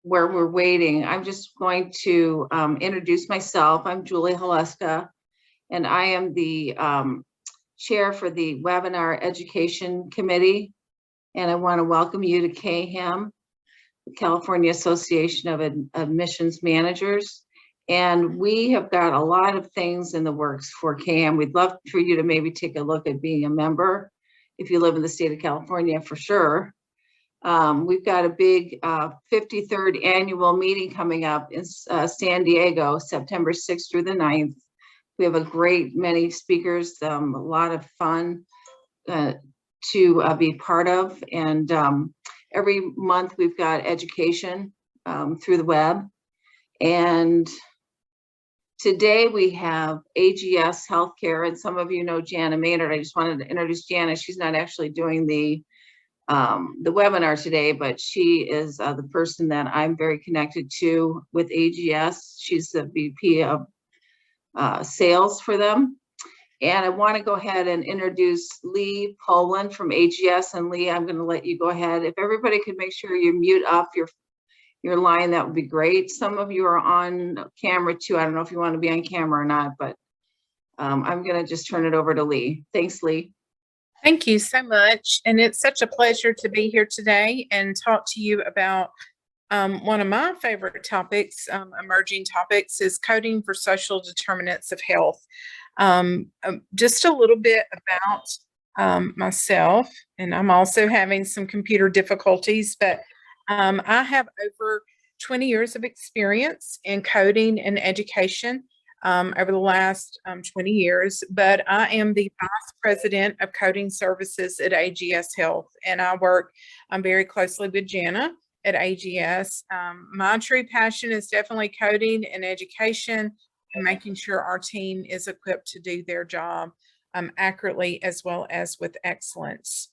where we're waiting, I'm just going to introduce myself. I'm Julie Haleska, and I am the chair for the Webinar Education Committee. And I want to welcome you to CAHIM, the California Association of Admissions Managers. And we have got a lot of things in the works for CAHIM. We'd love for you to maybe take a look at being a member if you live in the state of California, for sure. We've got a big 53rd annual meeting coming up in San Diego, September 6th through the 9th. We have a great many speakers, a lot of fun to be part of. And every month we've got education through the web. And today we have AGS Healthcare, and some of you know Jana Maynard. I just wanted to introduce Jana. She's not actually doing the webinar today, but she is the person that I'm very connected to with AGS. She's the VP of sales for them. And I want to go ahead and introduce Leigh Poland from AGS. And Leigh, I'm going to let you go ahead. If everybody could make sure you mute up your line, that would be great. Some of you are on camera too. I don't know if you want to be on camera or not, but I'm going to just turn it over to Leigh. Thanks, Leigh. Thank you so much. And it's such a pleasure to be here today and talk to you about one of my favorite topics, emerging topics, is coding for social determinants of health. Just a little bit about myself, and I'm also having some computer difficulties, but I have over 20 years of experience in coding and education over the last 20 years, but I am the Vice President of Coding Services at AGS Health, and I work very closely with Jana at AGS. My true passion is definitely coding and education and making sure our team is equipped to do their job accurately as well as with excellence.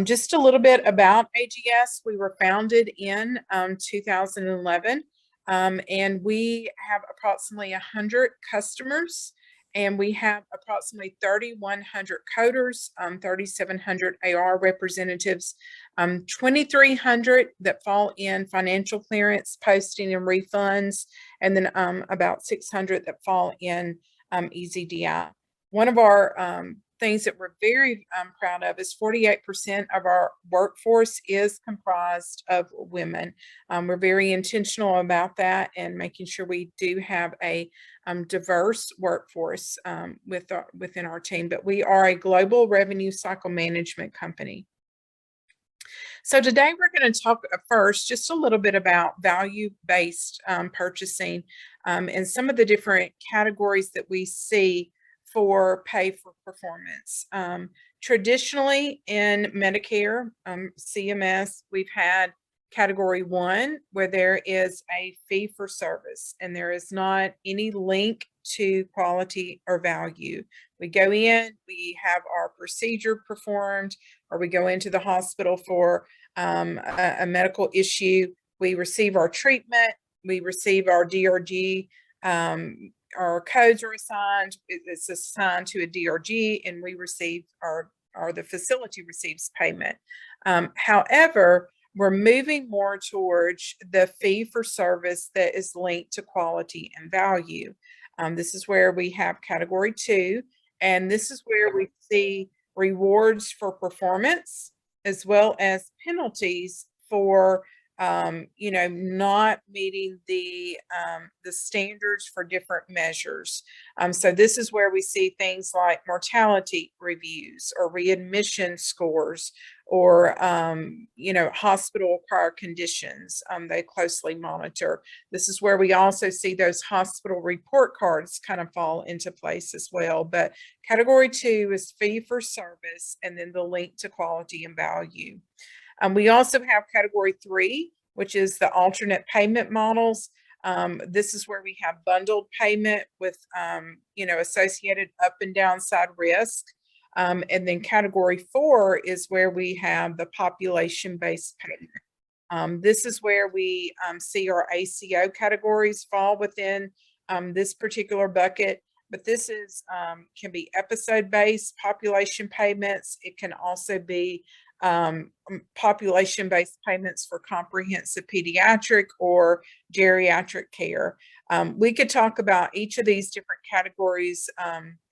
Just a little bit about AGS. We were founded in 2011. And we have approximately 100 customers, and we have approximately 3,100 coders, 3,700 AR representatives, 2,300 that fall in financial clearance, posting and refunds, and then about 600 that fall in EZDI. One of our things that we're very proud of is 48% of our workforce is comprised of women. We're very intentional about that and making sure we do have a diverse workforce within our team, but we are a global revenue cycle management company. So today we're going to talk first just a little bit about value-based purchasing and some of the different categories that we see for pay for performance. Traditionally in Medicare, CMS, we've had category 1 where there is a fee for service and there is not any link to quality or value. We go in, we have our procedure performed, or we go into the hospital for a medical issue. We receive our treatment, we receive our DRG, our codes are assigned, it's assigned to a DRG, and we receive the facility receives payment. However, we're moving more towards the fee for service that is linked to quality and value. This is where we have category 2, and this is where we see rewards for performance as well as penalties for not meeting the standards for different measures. So this is where we see things like mortality reviews or readmission scores or, hospital acquired conditions. They closely monitor. This is where we also see those hospital report cards kind of fall into place as well. But category 2 is fee for service and then the link to quality and value. We also have category 3, which is the alternate payment models. This is where we have bundled payment with, associated up and downside risk. And then category 4 is where we have the population-based payment. This is where we see our ACO categories fall within this particular bucket. But this is can be episode-based population payments. It can also be population-based payments for comprehensive pediatric or geriatric care. We could talk about each of these different categories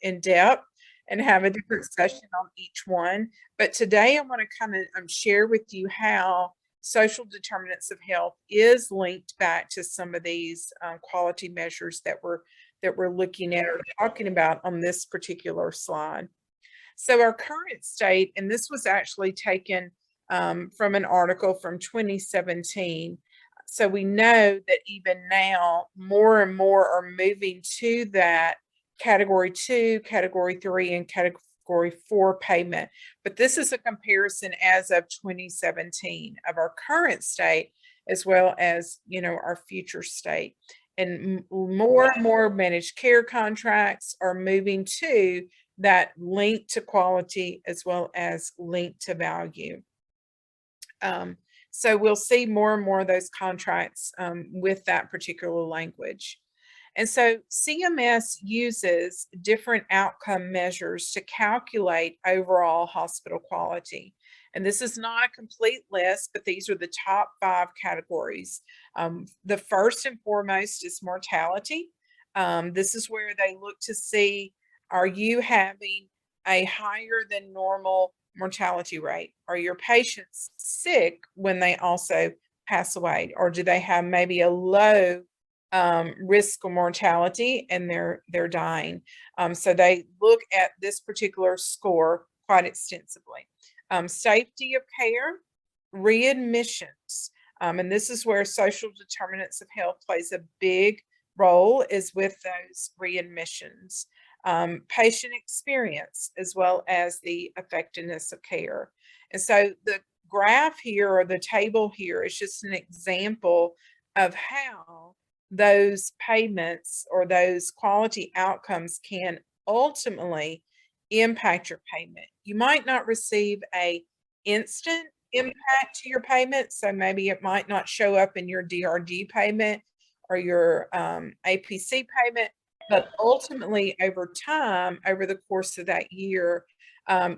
in depth and have a different session on each one. But today I want to kind of share with you how social determinants of health is linked back to some of these quality measures that we're looking at or talking about on this particular slide. So our current state, and this was actually taken from an article from 2017. So we know that even now, more and more are moving to that Category 2, Category 3, and Category 4 payment. But this is a comparison as of 2017 of our current state, as well as, our future state. And more and more managed care contracts are moving to that link to quality as well as link to value. So we'll see more and more of those contracts with that particular language. And so CMS uses different outcome measures to calculate overall hospital quality. And this is not a complete list, but these are the top 5 categories. The first and foremost is mortality. This is where they look to see, are you having a higher than normal mortality rate? Are your patients sick when they also pass away? Or do they have maybe a low risk of mortality and they're dying? So they look at this particular score quite extensively. Safety of care, readmissions, and this is where social determinants of health plays a big role, is with those readmissions. Patient experience, as well as the effectiveness of care. And so the graph here, or the table here, is just an example of how those payments or those quality outcomes can ultimately impact your payment. You might not receive a instant impact to your payment, so maybe it might not show up in your DRG payment or your APC payment, but ultimately over time, over the course of that year,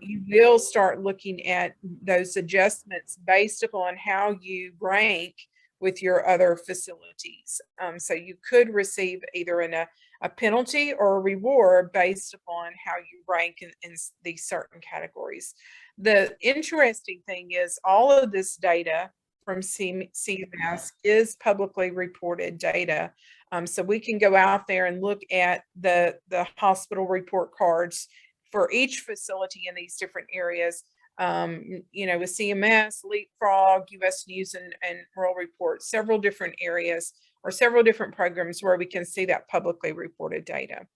you will start looking at those adjustments based upon how you rank with your other facilities. So you could receive either a penalty or a reward based upon how you rank in these certain categories. The interesting thing is all of this data from CMS is publicly reported data. So we can go out there and look at the hospital report cards for each facility in these different areas. With CMS, Leapfrog, US News and World Report, several different areas or several different programs where we can see that publicly reported data.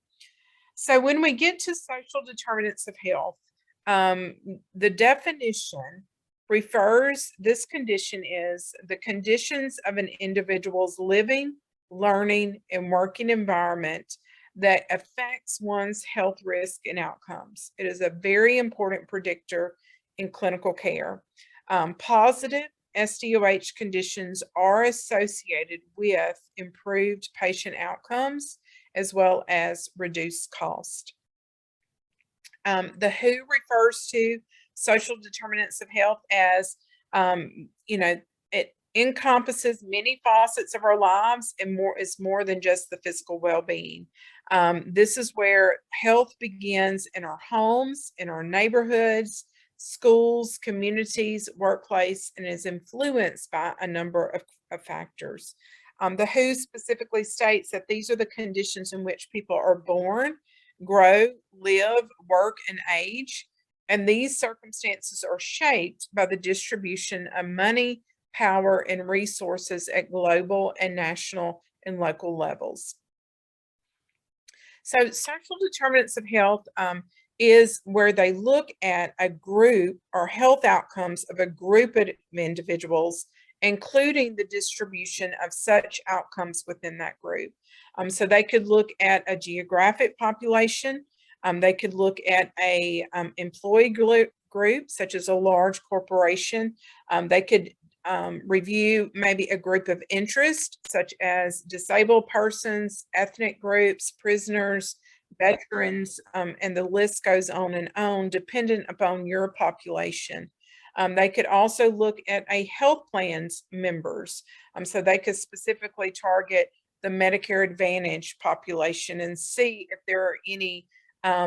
So when we get to social determinants of health, the definition refers, this condition is the conditions of an individual's living, learning, and working environment that affects one's health risk and outcomes. It is a very important predictor in clinical care. Positive SDoH conditions are associated with improved patient outcomes as well as reduced cost. The WHO refers to social determinants of health as, it encompasses many facets of our lives and is more than just the physical well-being. This is where health begins in our homes, in our neighborhoods, schools, communities, workplace, and is influenced by a number of factors. The WHO specifically states that these are the conditions in which people are born, grow, live, work, and age. And these circumstances are shaped by the distribution of money, power, and resources at global and national and local levels. So social determinants of health is where they look at a group or health outcomes of a group of individuals, including the distribution of such outcomes within that group. So they could look at a geographic population. They could look at a employee group, such as a large corporation. They could review maybe a group of interest, such as disabled persons, ethnic groups, prisoners, veterans, and the list goes on and on, dependent upon your population. They could also look at a health plan's members. So they could specifically target the Medicare Advantage population and see if there are any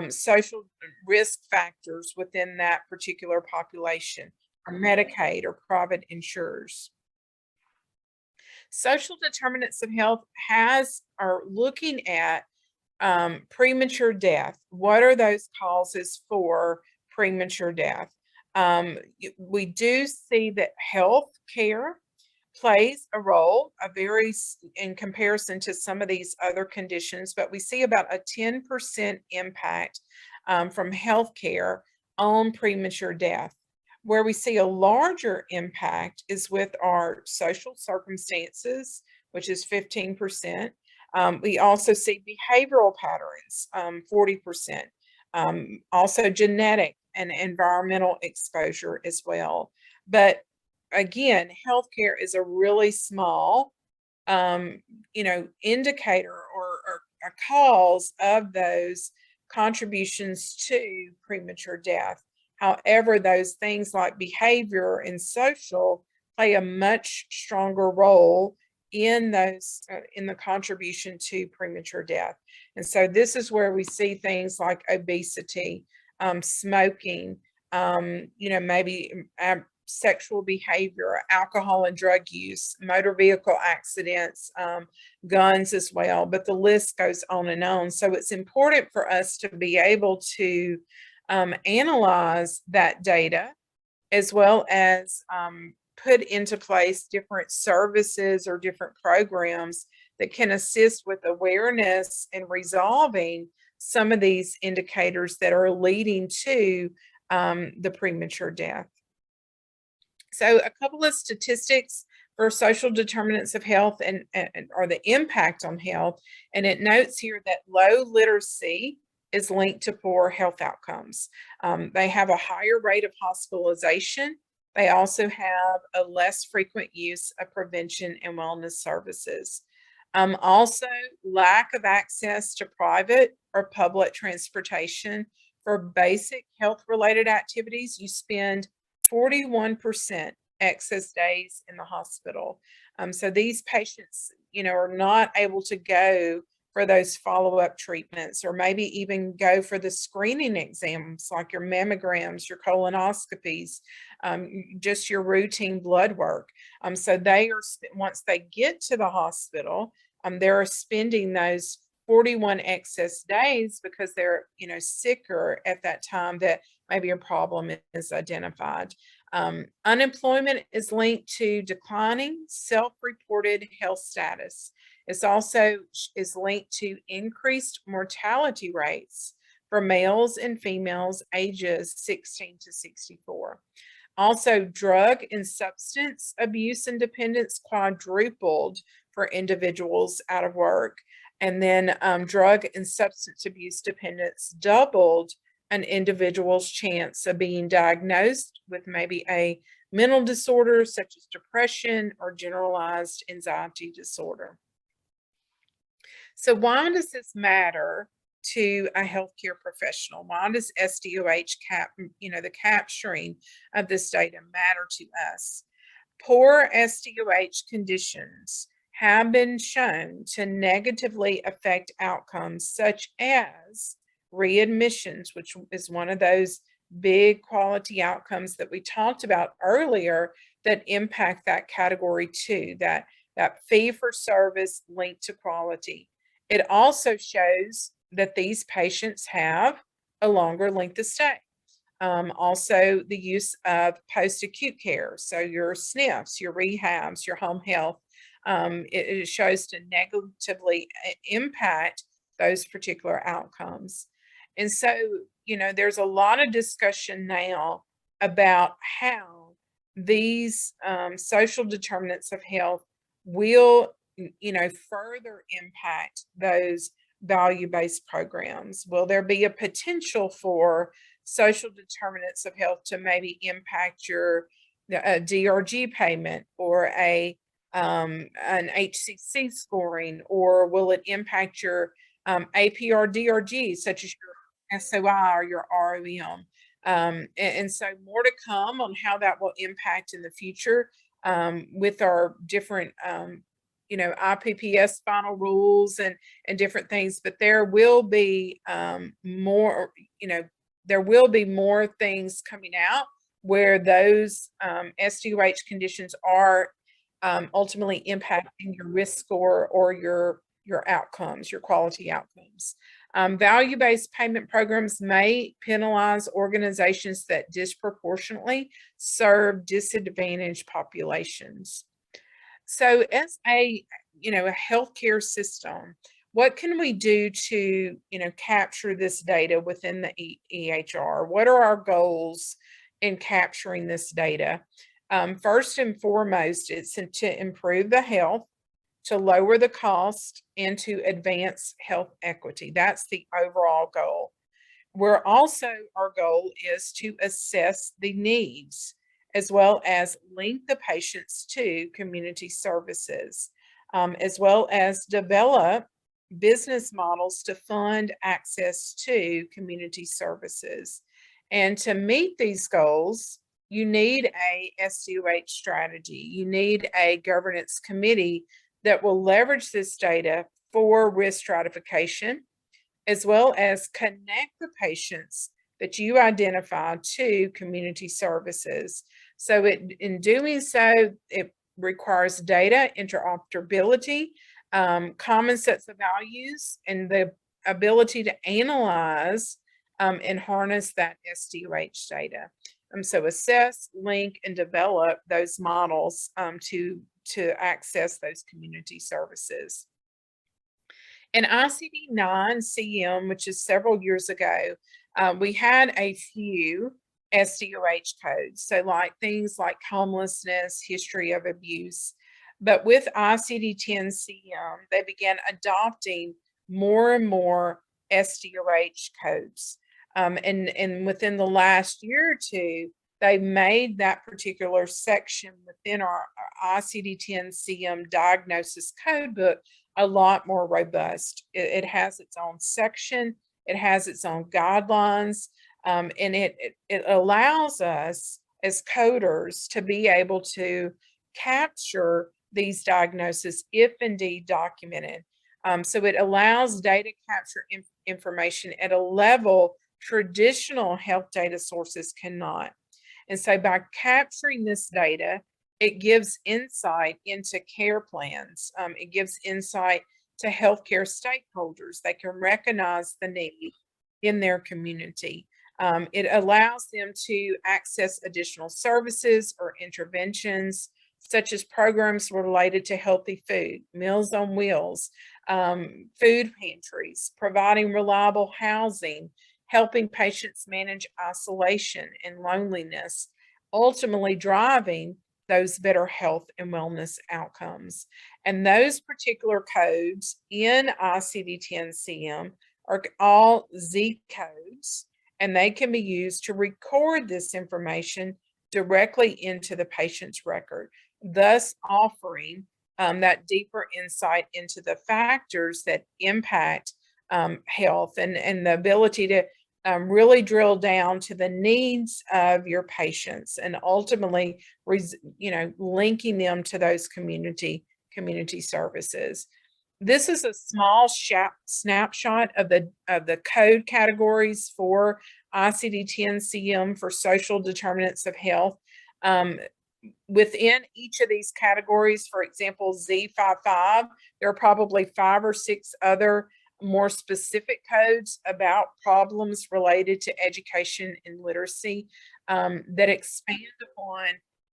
social risk factors within that particular population, or Medicaid or private insurers. Social determinants of health are looking at premature death. What are those causes for premature death? We do see that health care plays a role, in comparison to some of these other conditions, but we see about a 10% impact from healthcare on premature death. Where we see a larger impact is with our social circumstances, which is 15%. We also see behavioral patterns, 40%. Also genetic and environmental exposure as well. But again, healthcare is a really small, indicator or a cause of those contributions to premature death. However, those things like behavior and social play a much stronger role in those in the contribution to premature death. And so this is where we see things like obesity, smoking, maybe sexual behavior, alcohol and drug use, motor vehicle accidents, guns as well, but the list goes on and on. So it's important for us to be able to analyze that data, as well as put into place different services or different programs that can assist with awareness and resolving some of these indicators that are leading to the premature death. So a couple of statistics for social determinants of health or the impact on health, and it notes here that low literacy is linked to poor health outcomes. They have a higher rate of hospitalization. They also have a less frequent use of prevention and wellness services. Also, lack of access to private or public transportation for basic health-related activities. You spend 41% excess days in the hospital. So these patients, are not able to go for those follow-up treatments, or maybe even go for the screening exams like your mammograms, your colonoscopies, just your routine blood work. So they are, once they get to the hospital, they're spending those 41 excess days because they're, sicker at that time that maybe a problem is identified. Unemployment is linked to declining self-reported health status. It's also is linked to increased mortality rates for males and females ages 16 to 64. Also, drug and substance abuse and dependence quadrupled for individuals out of work. And then drug and substance abuse dependence doubled an individual's chance of being diagnosed with maybe a mental disorder such as depression or generalized anxiety disorder. So why does this matter to a healthcare professional? Why does SDoH the capturing of this data matter to us? Poor SDoH conditions have been shown to negatively affect outcomes such as readmissions, which is one of those big quality outcomes that we talked about earlier that impact that category too, that fee for service linked to quality. It also shows that these patients have a longer length of stay. Also, the use of post-acute care, so your SNFs, your rehabs, your home health, it shows to negatively impact those particular outcomes. And so, there's a lot of discussion now about how these social determinants of health will, further impact those value-based programs. Will there be a potential for social determinants of health to maybe impact your DRG payment or an HCC scoring, or will it impact your APR DRG, such as your SOI or your ROM? And so more to come on how that will impact in the future with our different, IPPS final rules and different things. But there will be more, there will be more things coming out where those SDoH conditions are ultimately impacting your risk score or your outcomes, your quality outcomes. Value-based payment programs may penalize organizations that disproportionately serve disadvantaged populations. So as a healthcare system, what can we do to capture this data within the EHR? What are our goals in capturing this data? First and foremost, it's to improve the health, to lower the cost, and to advance health equity. That's the overall goal. Our goal is to assess the needs as well as link the patients to community services, as well as develop business models to fund access to community services. And to meet these goals, you need a SDoH strategy. You need a governance committee that will leverage this data for risk stratification, as well as connect the patients that you identify to community services. So in doing so, it requires data interoperability, common sets of values, and the ability to analyze and harness that SDoH data. So assess, link, and develop those models to access those community services. In ICD-9 CM, which is several years ago, we had a few SDoH codes. So like things like homelessness, history of abuse. But with ICD-10 CM, they began adopting more and more SDoH codes. And within the last year or two, they made that particular section within our ICD-10 CM diagnosis code book a lot more robust. It has its own section, it has its own guidelines, and it allows us as coders to be able to capture these diagnoses if indeed documented. So it allows data capture information at a level traditional health data sources cannot. And so by capturing this data, it gives insight into care plans. It gives insight to healthcare stakeholders. They can recognize the need in their community. It allows them to access additional services or interventions, such as programs related to healthy food, Meals on Wheels, food pantries, providing reliable housing, helping patients manage isolation and loneliness, ultimately driving those better health and wellness outcomes. And those particular codes in ICD-10 CM are all Z codes, and they can be used to record this information directly into the patient's record, thus offering that deeper insight into the factors that impact health and the ability to really drill down to the needs of your patients and ultimately, linking them to those community services. This is a small snapshot of the code categories for ICD-10 CM for social determinants of health. Within each of these categories, for example, Z55, there are probably 5 or 6 other more specific codes about problems related to education and literacy that expand upon,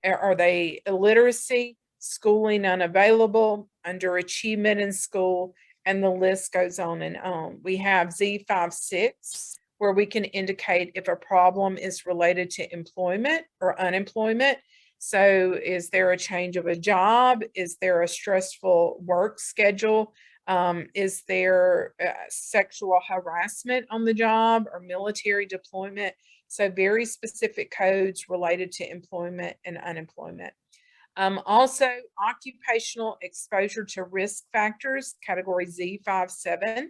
are they illiteracy, schooling unavailable, underachievement in school, and the list goes on and on. We have Z56, where we can indicate if a problem is related to employment or unemployment. So is there a change of a job? Is there a stressful work schedule? Is there sexual harassment on the job or military deployment? So very specific codes related to employment and unemployment. Also, occupational exposure to risk factors, category Z57.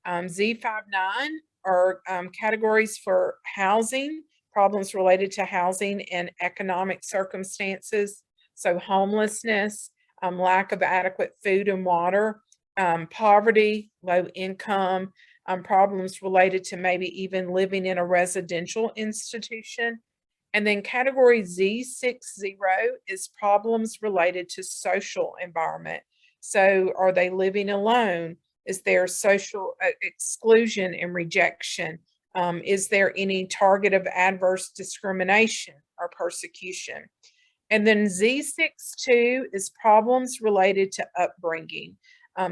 Z59 are categories for housing, problems related to housing and economic circumstances, so homelessness, lack of adequate food and water, poverty, low income, problems related to maybe even living in a residential institution. And then category Z60 is problems related to social environment. So are they living alone? Is there social exclusion and rejection? Is there any target of adverse discrimination or persecution? And then Z62 is problems related to upbringing.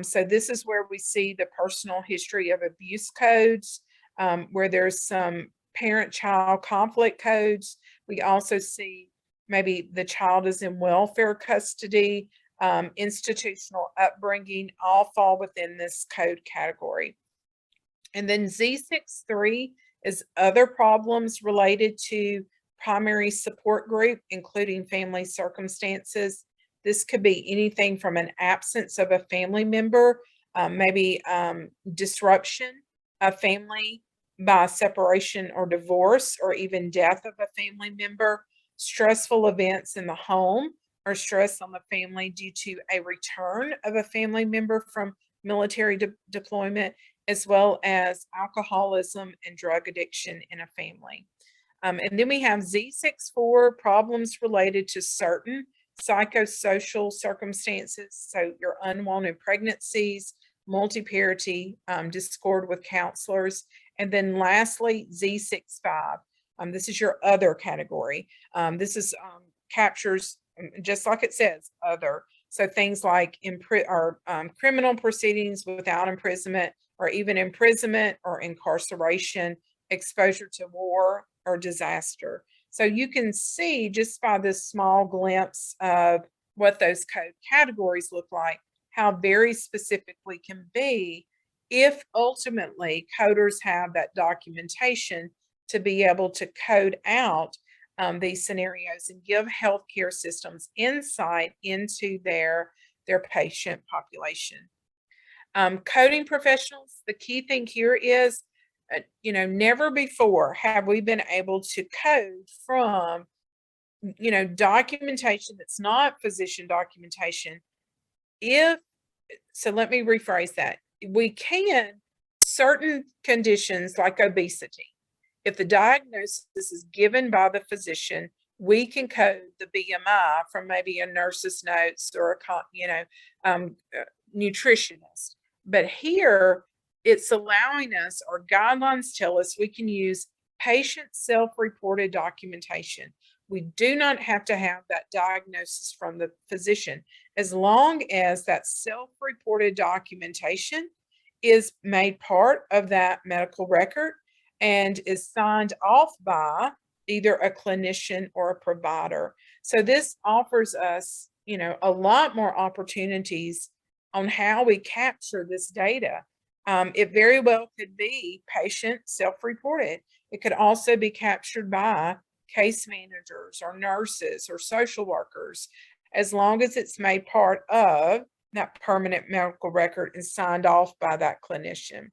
So this is where we see the personal history of abuse codes, where there's some parent-child conflict codes. We also see maybe the child is in welfare custody, institutional upbringing, all fall within this code category. And then Z63 is other problems related to primary support group, including family circumstances. This could be anything from an absence of a family member, maybe disruption of family by separation or divorce, or even death of a family member, stressful events in the home, or stress on the family due to a return of a family member from military deployment, as well as alcoholism and drug addiction in a family. And then we have Z64, problems related to certain psychosocial circumstances, so your unwanted pregnancies, multi-parity, discord with counselors. And then lastly, Z65. This is your other category. This is captures, just like it says, other. So things like criminal proceedings without imprisonment, or even imprisonment or incarceration, exposure to war or disaster. So you can see just by this small glimpse of what those code categories look like, how very specific we can be if ultimately coders have that documentation to be able to code out these scenarios and give healthcare systems insight into their patient population. Coding professionals, the key thing here is, never before have we been able to code from, documentation that's not physician documentation. So let me rephrase that. We can, certain conditions like obesity, if the diagnosis is given by the physician, we can code the BMI from maybe a nurse's notes or a nutritionist. But here, it's allowing us, our guidelines tell us we can use patient self-reported documentation. We do not have to have that diagnosis from the physician, as long as that self-reported documentation is made part of that medical record and is signed off by either a clinician or a provider. So this offers us, a lot more opportunities on how we capture this data. It very well could be patient self-reported. It could also be captured by case managers or nurses or social workers, as long as it's made part of that permanent medical record and signed off by that clinician.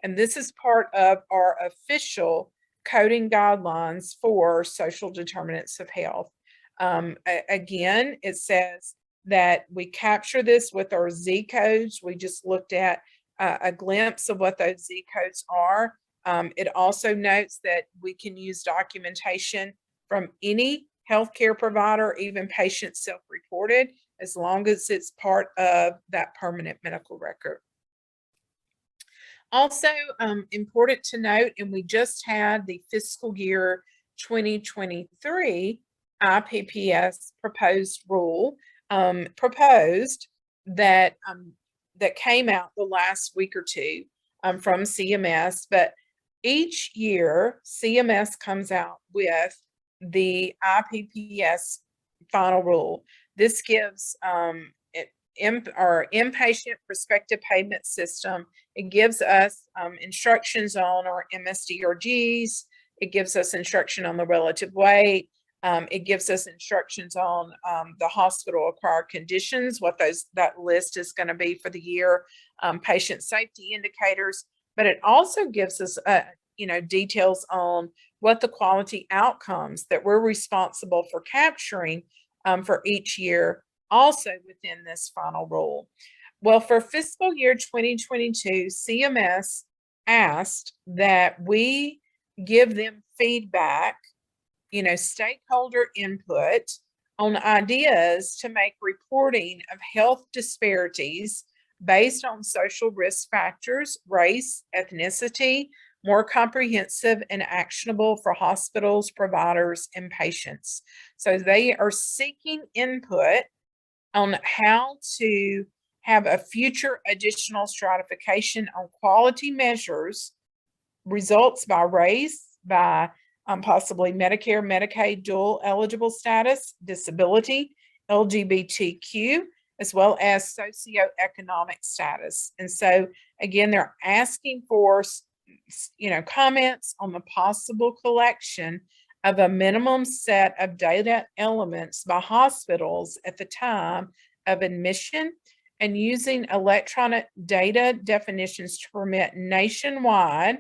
And this is part of our official coding guidelines for social determinants of health. Again, it says that we capture this with our Z codes. We just looked at a glimpse of what those Z codes are. It also notes that we can use documentation from any healthcare provider, even patient self-reported, as long as it's part of that permanent medical record. Also, important to note, and we just had the fiscal year 2023 IPPS proposed rule proposed that that came out the last week or two from CMS. But each year, CMS comes out with the IPPS final rule. This gives our inpatient prospective payment system. It gives us instructions on our MSDRGs. It gives us instruction on the relative weight. It gives us instructions on the hospital acquired conditions, what that list is going to be for the year, patient safety indicators. But it also gives us details on what the quality outcomes that we're responsible for capturing for each year also within this final rule. Well, for fiscal year 2022, CMS asked that we give them feedback, stakeholder input on ideas to make reporting of health disparities based on social risk factors, race, ethnicity, more comprehensive and actionable for hospitals, providers, and patients. So they are seeking input on how to have a future additional stratification on quality measures, results by race, by possibly Medicare, Medicaid, dual eligible status, disability, LGBTQ, as well as socioeconomic status. And so again, they're asking for comments on the possible collection of a minimum set of data elements by hospitals at the time of admission, and using electronic data definitions to permit nationwide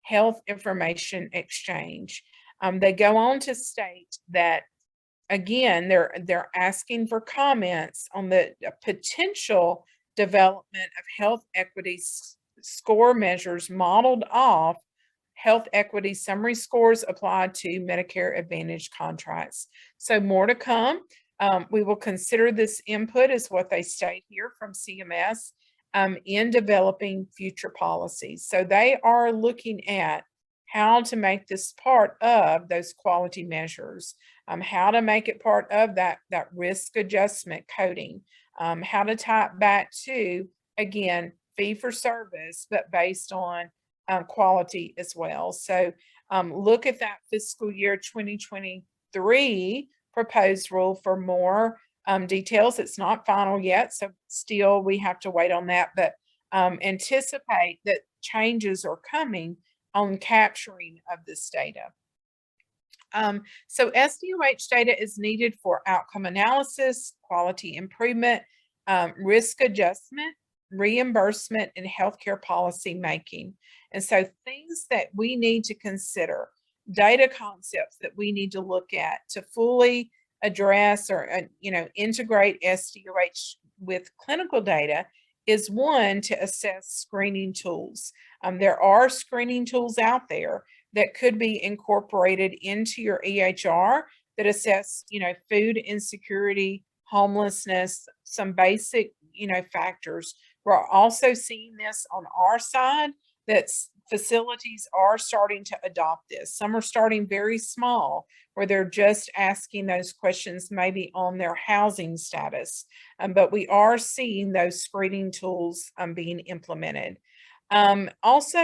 health information exchange. They go on to state that, again, they're asking for comments on the potential development of health equity score measures modeled off health equity summary scores applied to Medicare Advantage contracts. So more to come. We will consider this input, as what they state here from CMS, in developing future policies. So they are looking at how to make this part of those quality measures, how to make it part of that risk adjustment coding, how to tie it back to, again, fee for service, but based on quality as well. So look at that fiscal year 2023 proposed rule for more details. It's not final yet, so still we have to wait on that, but anticipate that changes are coming on capturing of this data. So SDoH data is needed for outcome analysis, quality improvement, risk adjustment, reimbursement, and healthcare policy making. And so things that we need to consider, data concepts that we need to look at to fully address or integrate SDoH with clinical data is, one, to assess screening tools. There are screening tools out there that could be incorporated into your EHR that assess, food insecurity, homelessness, some basic, factors. We're also seeing this on our side, that facilities are starting to adopt this. Some are starting very small, where they're just asking those questions maybe on their housing status. But we are seeing those screening tools being implemented. Also,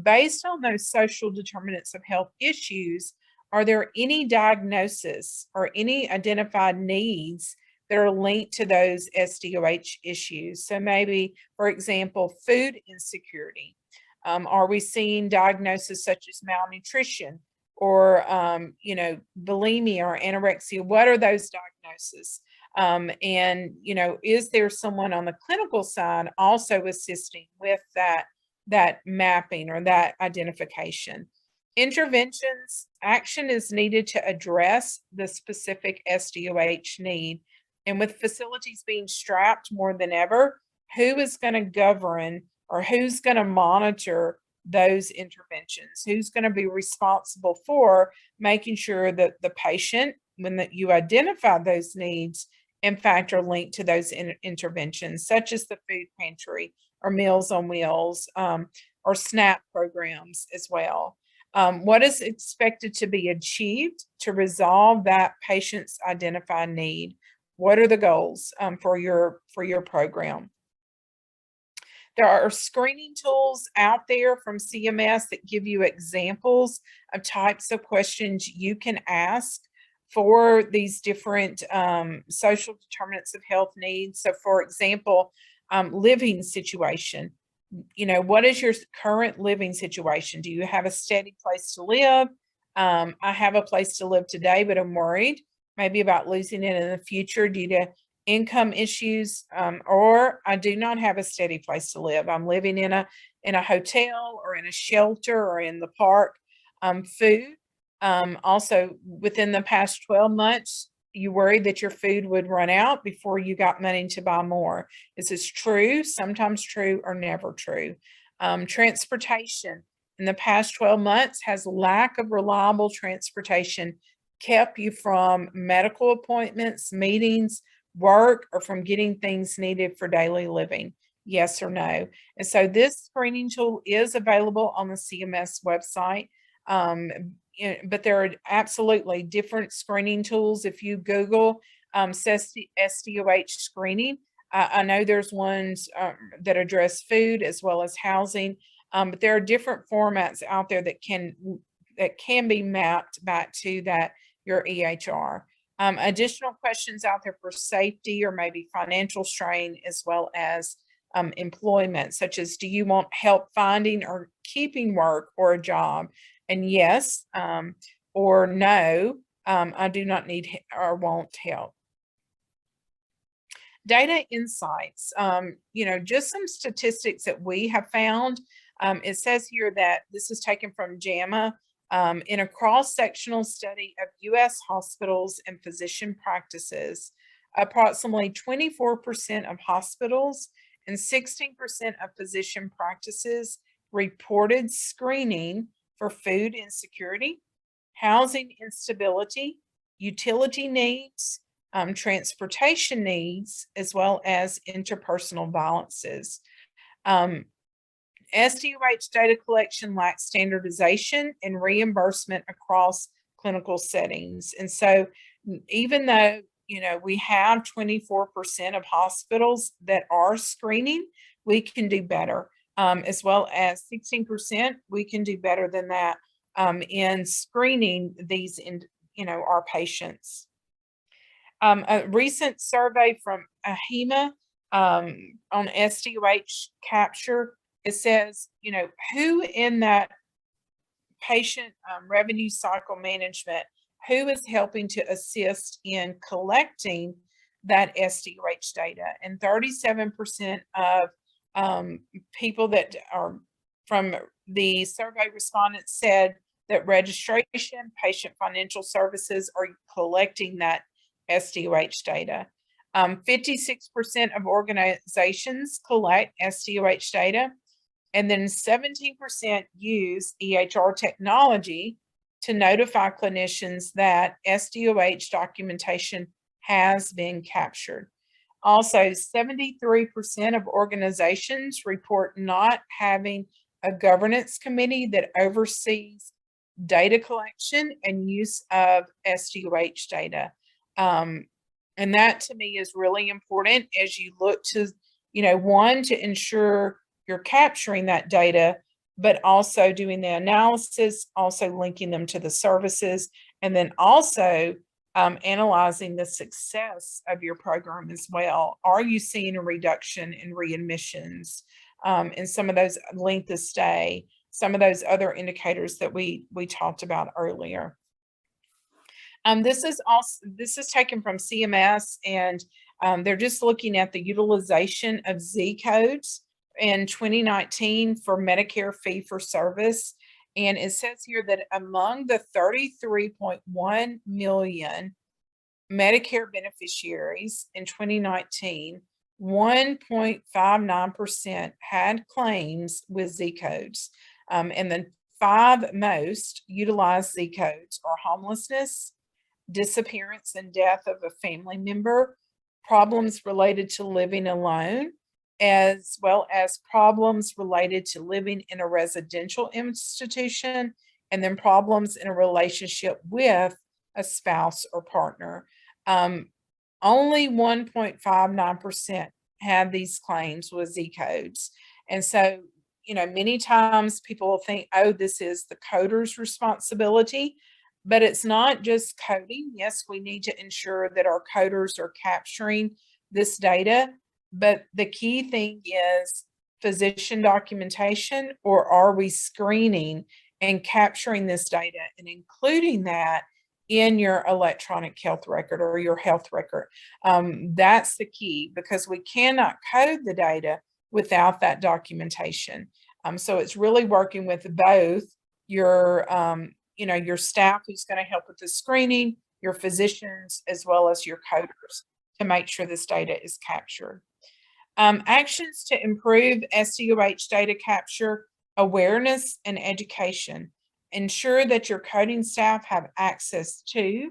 based on those social determinants of health issues, are there any diagnosis or any identified needs that are linked to those SDoH issues? So maybe, for example, food insecurity. Are we seeing diagnoses such as malnutrition or, bulimia or anorexia? What are those diagnoses? And, is there someone on the clinical side also assisting with that mapping or that identification? Interventions, action is needed to address the specific SDoH need. And with facilities being strapped more than ever, who is going to govern or who's going to monitor those interventions? Who's going to be responsible for making sure that the patient, when you identify those needs, in fact, are linked to those interventions, such as the food pantry or Meals on Wheels or SNAP programs as well? What is expected to be achieved to resolve that patient's identified need? What are the goals for your program? There are screening tools out there from CMS that give you examples of types of questions you can ask for these different social determinants of health needs. So, for example, living situation. What is your current living situation? Do you have a steady place to live? I have a place to live today, but I'm worried maybe about losing it in the future due to income issues, or I do not have a steady place to live. I'm living in a hotel or in a shelter or in the park. Food, also within the past 12 months, you worried that your food would run out before you got money to buy more. This is true, sometimes true, or never true. Transportation in the past 12 months, has lack of reliable transportation kept you from medical appointments, meetings, work, or from getting things needed for daily living? Yes or no? And so this screening tool is available on the CMS website. But there are absolutely different screening tools. If you Google SDoH screening, I know there's ones that address food as well as housing, but there are different formats out there that can be mapped back to your EHR. Additional questions out there for safety or maybe financial strain, as well as employment, such as, do you want help finding or keeping work or a job? And yes, or no, I do not need or want help. Data insights, just some statistics that we have found. It says here that this is taken from JAMA, in a cross-sectional study of U.S. hospitals and physician practices. Approximately 24% of hospitals and 16% of physician practices reported screening for food insecurity, housing instability, utility needs, transportation needs, as well as interpersonal violences. SDoH data collection lacks standardization and reimbursement across clinical settings. And so even though, we have 24% of hospitals that are screening, we can do better. As well as 16%, we can do better than that in screening these, our patients. A recent survey from AHIMA on SDoH capture, it says, who in that patient revenue cycle management, who is helping to assist in collecting that SDoH data? And 37% of people that are from the survey respondents said that registration, patient financial services are collecting that SDoH data. 56% of organizations collect SDoH data, and then 17% use EHR technology to notify clinicians that SDoH documentation has been captured. Also, 73% of organizations report not having a governance committee that oversees data collection and use of SDoH data. And that to me is really important as you look to, one, to ensure you're capturing that data, but also doing the analysis, also linking them to the services, and then also analyzing the success of your program as well. Are you seeing a reduction in readmissions, and some of those length of stay, some of those other indicators that we talked about earlier? This is taken from CMS, and they're just looking at the utilization of Z codes in 2019 for Medicare fee for service. And it says here that among the 33.1 million Medicare beneficiaries in 2019, 1.59% had claims with Z codes. And the 5 most utilized Z codes are homelessness, disappearance and death of a family member, problems related to living alone, as well as problems related to living in a residential institution, and then problems in a relationship with a spouse or partner. Only 1.59% had these claims with Z codes. And so, many times people will think, oh, this is the coder's responsibility, but it's not just coding. Yes, we need to ensure that our coders are capturing this data, but the key thing is physician documentation, or are we screening and capturing this data and including that in your electronic health record or your health record? That's the key, because we cannot code the data without that documentation. So it's really working with both your, your staff who's going to help with the screening, your physicians, as well as your coders to make sure this data is captured. Actions to improve SDoH data capture: awareness and education. Ensure that your coding staff have access to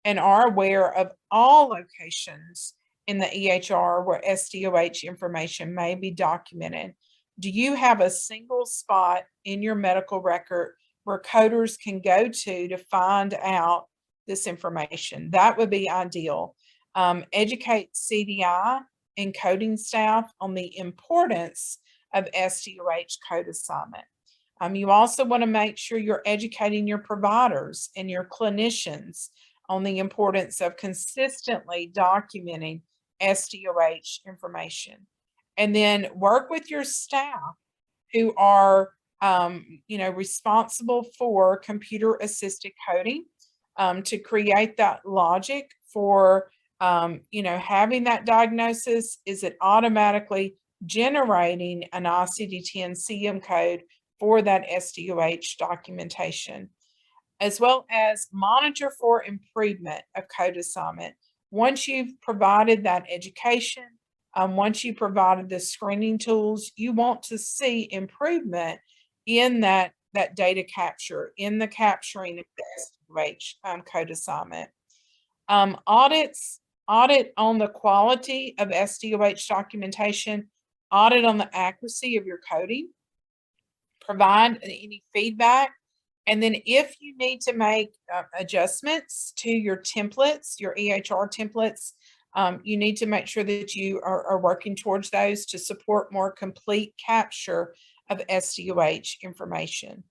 and are aware of all locations in the EHR where SDoH information may be documented. Do you have a single spot in your medical record where coders can go to find out this information? That would be ideal. Educate CDI and coding staff on the importance of SDoH code assignment. You also want to make sure you're educating your providers and your clinicians on the importance of consistently documenting SDoH information. And then work with your staff who are responsible for computer assisted coding to create that logic for having that diagnosis. Is it automatically generating an ICD-10 CM code for that SDoH documentation, as well as monitor for improvement of code assignment. Once you've provided that education, once you provided the screening tools, you want to see improvement in that data capture, in the capturing of the SDoH code assignment. Audit on the quality of SDoH documentation, audit on the accuracy of your coding, provide any feedback. And then if you need to make adjustments to your templates, your EHR templates, you need to make sure that you are working towards those to support more complete capture of SDoH information.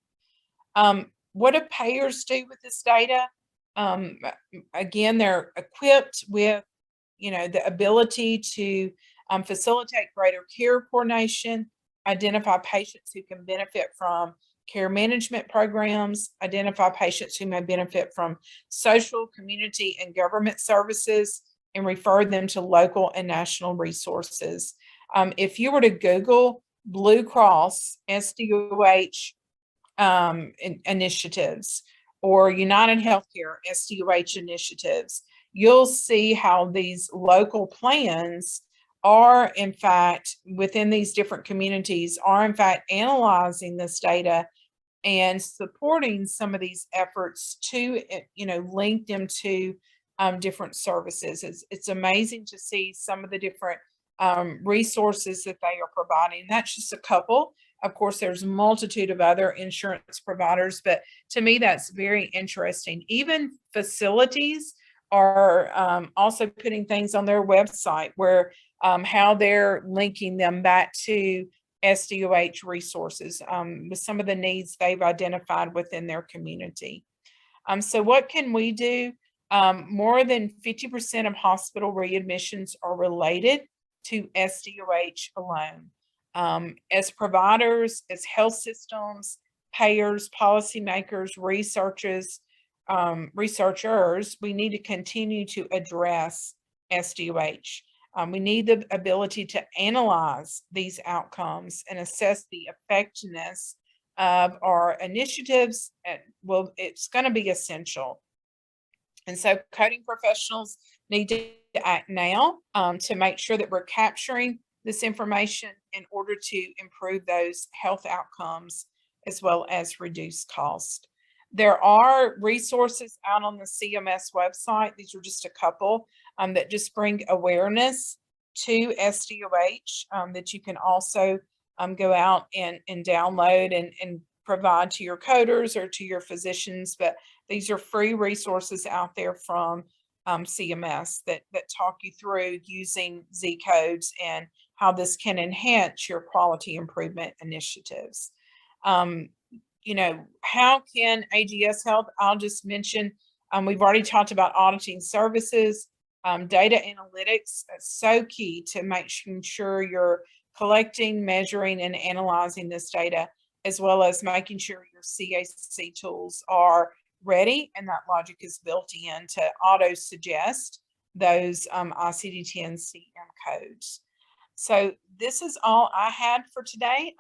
What do payers do with this data? Again, they're equipped with, the ability to facilitate greater care coordination, identify patients who can benefit from care management programs, identify patients who may benefit from social, community, and government services, and refer them to local and national resources. If you were to Google Blue Cross SDoH initiatives or United Healthcare SDoH initiatives, you'll see how these local plans are, in fact, within these different communities, are in fact analyzing this data and supporting some of these efforts to, link them to different services. It's amazing to see some of the different resources that they are providing. That's just a couple. Of course, there's a multitude of other insurance providers, but to me, that's very interesting. Even facilities are also putting things on their website where how they're linking them back to SDoH resources with some of the needs they've identified within their community. So what can we do? More than 50% of hospital readmissions are related to SDoH alone. As providers, as health systems, payers, policymakers, researchers, we need to continue to address SDoH. We need the ability to analyze these outcomes and assess the effectiveness of our initiatives. Well, it's going to be essential. And so coding professionals need to act now to make sure that we're capturing this information in order to improve those health outcomes as well as reduce cost. There are resources out on the CMS website. These are just a couple that just bring awareness to SDoH that you can also go out and download and provide to your coders or to your physicians. But these are free resources out there from CMS that talk you through using Z codes and how this can enhance your quality improvement initiatives. How can AGS help? I'll just mention, we've already talked about auditing services, data analytics. That's so key to making sure you're collecting, measuring, and analyzing this data, as well as making sure your CAC tools are ready and that logic is built in to auto suggest those ICD-10 CM codes. So this is all I had for today.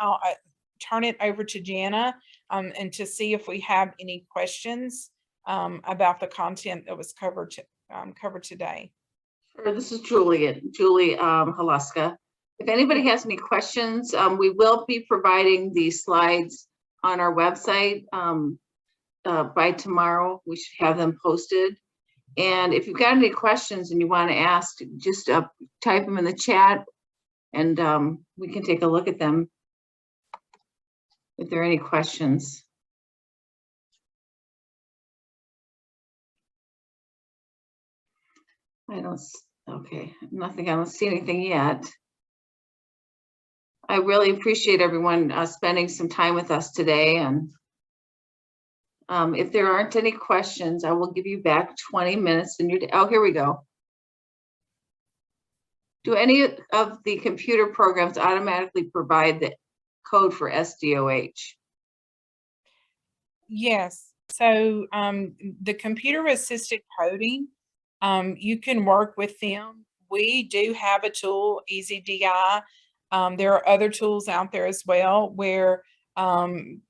turn it over to Jana and to see if we have any questions about the content that was covered today. Sure, this is Julie Haluska. If anybody has any questions, we will be providing the slides on our website by tomorrow. We should have them posted. And if you've got any questions and you want to ask, just type them in the chat, and we can take a look at them if there are any questions. Okay, nothing, I don't see anything yet. I really appreciate everyone spending some time with us today. And if there aren't any questions, I will give you back 20 minutes in your day. Oh, here we go. Do any of the computer programs automatically provide the code for SDoH? Yes. So the computer assisted coding, you can work with them. We do have a tool, EasyDI. There are other tools out there as well where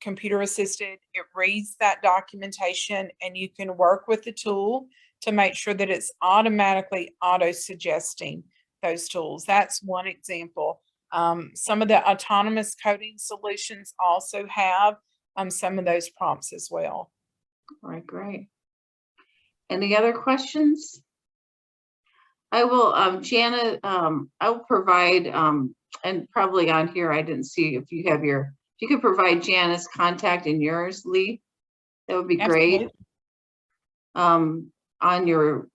computer assisted, it reads that documentation and you can work with the tool to make sure that it's automatically auto-suggesting those tools. That's one example. Some of the autonomous coding solutions also have some of those prompts as well. All right, great. Any other questions? I will, Jana, I will provide, and probably on here, I didn't see if you have if you could provide Jana's contact and yours, Leigh, that would be great. On your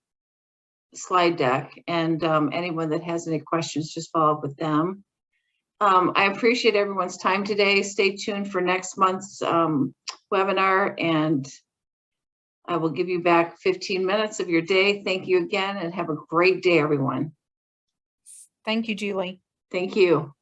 slide deck, and anyone that has any questions, just follow up with them. I appreciate everyone's time today. Stay tuned for next month's webinar, and I will give you back 15 minutes of your day. Thank you again, and have a great day, everyone. Thank you, Julie. Thank you.